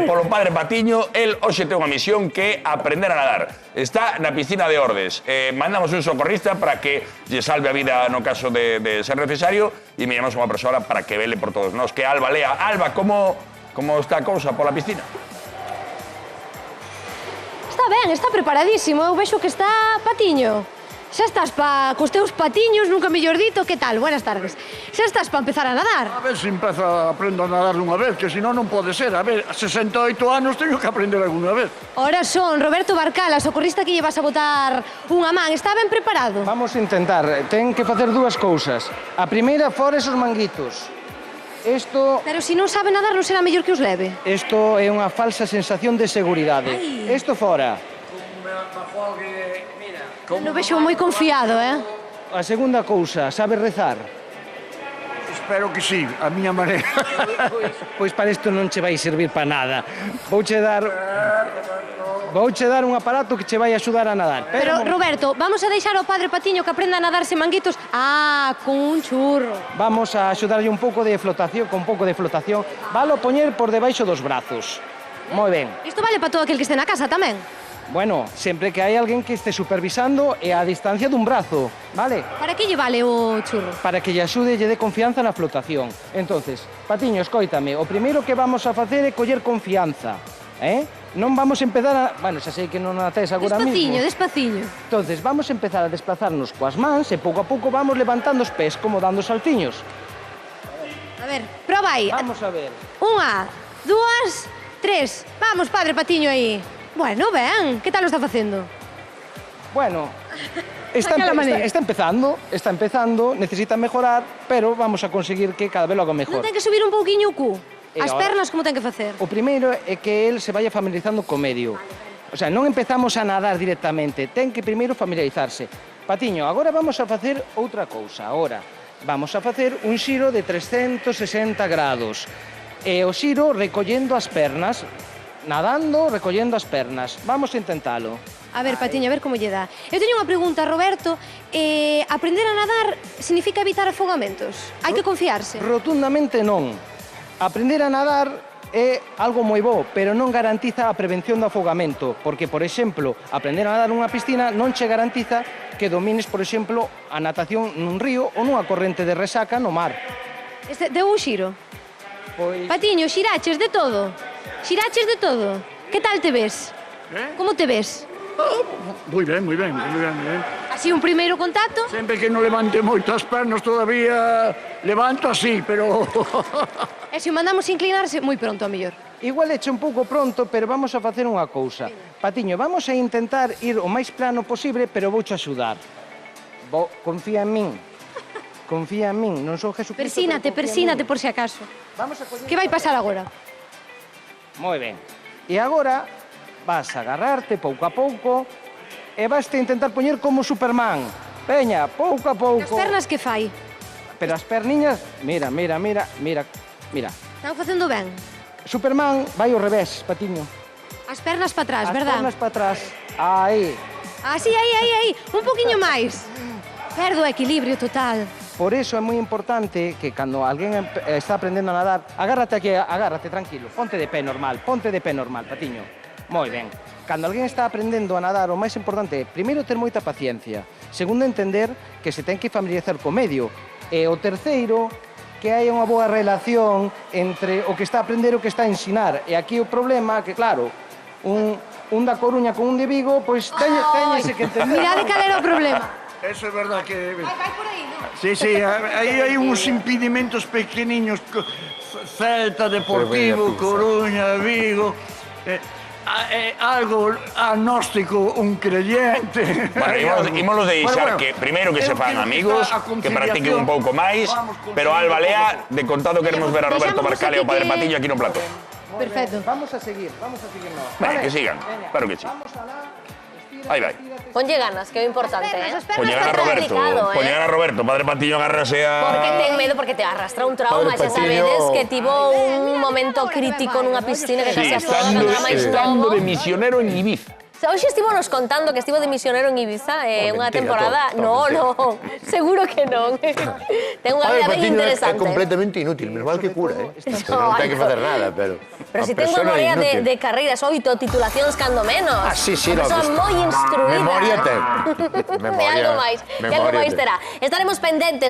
polo padre Patiño. El hoxe ten unha misión que é aprender a nadar. Está na piscina de Ordes. Mandamos un socorrista para que lle salve a vida no caso de ser necesario e me llamamos unha persoa para que vele por todos nós, que é Alba Lea. Alba, como está a cousa pola piscina? Está ben, está preparadísimo. Eu vexo que está Patiño. Xa estás cos teus patiños, nunca mellor dito. Que tal? Buenas tardes. Xa estás para empezar a nadar? A ver se aprendo a nadar dunha vez, que senón non pode ser. A ver, a 68 anos teño que aprender algunha vez. Ora son, Roberto Barcala, socorrista que lle vas a botar unha man. Está ben preparado? Vamos a intentar. Ten que facer dúas cousas. A primeira, fora esos manguitos. Isto... Pero se non sabe nadar, non será mellor que os leve? Isto é unha falsa sensación de seguridade. Isto fora. Non vexo moi confiado, A segunda cousa, sabe rezar? Espero que sí, a miña maneira. Pois para isto non che vai servir para nada. Vouche dar un aparato que che vai axudar a nadar. Pero, Roberto, vamos a deixar ao padre Patiño que aprenda a nadar sen manguitos? Con un churro. Vamos a axudarlle un pouco de flotación, con un pouco de flotación. Valo poñer por debaixo dos brazos. Moi ben. Isto vale para todo aquel que este na casa tamén? Bueno, sempre que hai alguén que este supervisando e a distancia dun brazo, vale? Para que lle vale o churro? Para que lle axude e lle dé confianza na flotación. Entonces, Patiño, escoítame, o primeiro que vamos a facer é coller confianza, Non vamos a empezar a... Bueno, xa sei que non a tes agora mismo. Despaciño. Entonces, vamos a empezar a desplazarnos coas mans e pouco a pouco vamos levantando os pés, como dando saltiños. A ver, proba aí. Vamos a ver. 1, 2, 3. Vamos, padre Patiño aí. Bueno, ben, que tal lo está facendo? Bueno, está empezando, necesita mejorar, pero vamos a conseguir que cada vez lo haga mejor. Non ten que subir un pouquiño o cu? As pernas como ten que facer? O primeiro é que él se vaya familiarizando co medio. O sea, non empezamos a nadar directamente, ten que primeiro familiarizarse. Patiño, agora vamos a facer outra cousa. Agora, vamos a facer un xiro de 360 grados. E o xiro recollendo as pernas, nadando, recollendo as pernas. Vamos a intentalo. A ver, Patiño, a ver como lle dá. Eu teño unha pregunta, Roberto. Aprender a nadar significa evitar afogamentos? Hai que confiarse? Rotundamente non. Aprender a nadar é algo moi bo, pero non garantiza a prevención do afogamento, porque, por exemplo, aprender a nadar nunha piscina non che garantiza que domines, por exemplo, a natación nun río ou nunha corrente de resaca no mar. Deu un xiro? Pois... Patiño, xiraches de todo? Xiraches de todo? Que tal te ves? Como te ves? Moi ben. Así un primeiro contacto? Sempre que non levante moito as pernas todavía levanto así, pero... E se o mandamos inclinarse, moi pronto, a mellor. Igual eche un pouco pronto, pero vamos a facer unha cousa. Patiño, vamos a intentar ir o máis plano posible, pero vouche axudar. Confía en min. Confía en min, non sou Jesucristo. Persínate por si acaso. Que vai pasar agora? Moi ben. E agora vas a agarrarte pouco a pouco e vas a intentar poñer como Superman. Veña, pouco a pouco. As pernas que fai? Pero as perniñas, mira. Están facendo ben? Superman vai ao revés, Patiño. As pernas para atrás, verdad? As pernas para atrás. Aí. Así, aí. Un poquinho máis. Perdo o equilibrio total. Por eso é moi importante que cando alguén está aprendendo a nadar, agárrate tranquilo, ponte de pé normal, Patiño. Moi ben. Cando alguén está aprendendo a nadar, o máis importante é, primeiro, ter moita paciencia. Segundo, entender que se ten que familiarizar co medio. E o terceiro, que hai unha boa relación entre o que está a aprender e o que está a ensinar. E aquí o problema que, claro, un da Coruña con un de Vigo, pois teñese que entender. Mirade cal era o problema. Eso é verdad que... Vai por aí, non? Sí, aí hai uns impedimentos pequeniños. Celta, Deportivo, Coruña, Vigo... algo agnóstico, un creyente... Bueno, ímolos de deixar que, primeiro, que se fan amigos, que practiquen un pouco máis, pero Alba Lea, de contado queremos ver a Roberto Barcala e o padre Patiño aquí no plató. Perfecto. Vamos a seguir nós. Venga, que sigan, claro que sí. Aí vai. Ponlle ganas, que é o importante, Poñe gana Roberto, padre Patiño agárrase a... Porque ten medo, porque te arrastra un trauma, xa sabedes que tivo un momento crítico nunha piscina que casi afoga, estando de misionero en Ibiza. Hoxe estivo nos contando que estivo de misionero en Ibiza unha mentira, temporada. todo No, seguro que non. Ten unha vida ben Patiño é interesante. completamente inútil, menos mal que cura, non ten que facer nada, pero... Pero si ten memoria de carreiras, 8 titulacións cando menos. Sí, Unha persoa moi instruída. Memoria ten. De algo máis terá. Estaremos pendentes